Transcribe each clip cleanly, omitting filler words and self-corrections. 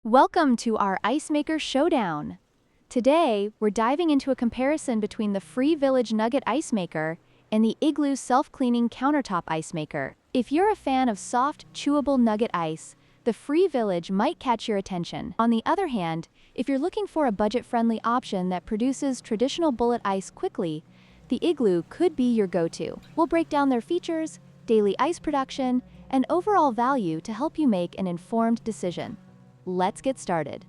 Welcome to our Ice Maker Showdown. Today, we're diving into a comparison between the free Village Nugget Ice Maker and the Igloo self-cleaning Countertop Ice Maker. If you're a fan of soft, chewable nugget ice, the free Village might catch your attention. On the other hand, if you're looking for a budget-friendly option that produces traditional bullet ice quickly, the Igloo could be your go-to. We'll break down their features, daily ice production, and overall value to help you make an informed decision. Let's get started.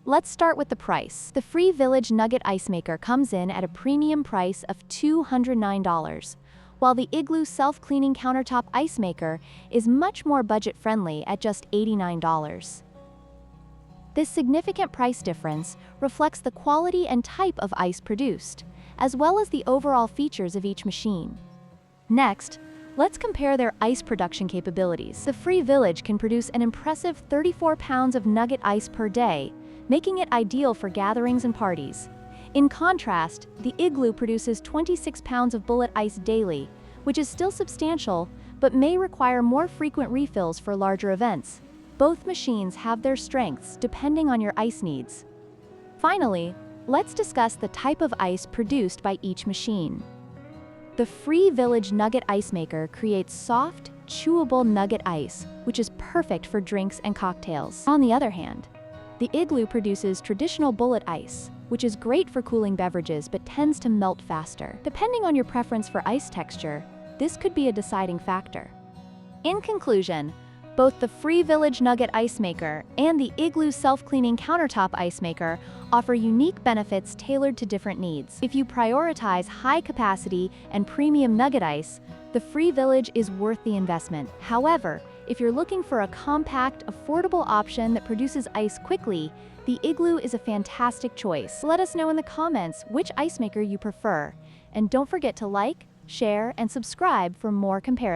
Let's start with the price. The free Village Nugget Ice Maker comes in at a premium price of $209, while the Igloo self-cleaning countertop ice maker is much more budget-friendly at just $89. This significant price difference reflects the quality and type of ice produced, as well as the overall features of each machine. Next, let's compare their ice production capabilities. The free Village can produce an impressive 34 pounds of nugget ice per day, making it ideal for gatherings and parties. In contrast, the Igloo produces 26 pounds of bullet ice daily, which is still substantial, but may require more frequent refills for larger events. Both machines have their strengths depending on your ice needs. Finally, let's discuss the type of ice produced by each machine. The free Village Nugget Ice Maker creates soft, chewable nugget ice, which is perfect for drinks and cocktails. On the other hand, the Igloo produces traditional bullet ice, which is great for cooling beverages but tends to melt faster. Depending on your preference for ice texture, this could be a deciding factor. In conclusion, both the free Village Nugget Ice Maker and the Igloo self-cleaning countertop ice maker offer unique benefits tailored to different needs. If you prioritize high capacity and premium nugget ice, the free Village is worth the investment. However, if you're looking for a compact, affordable option that produces ice quickly, the Igloo is a fantastic choice. Let us know in the comments which ice maker you prefer, and don't forget to like, share, and subscribe for more comparisons.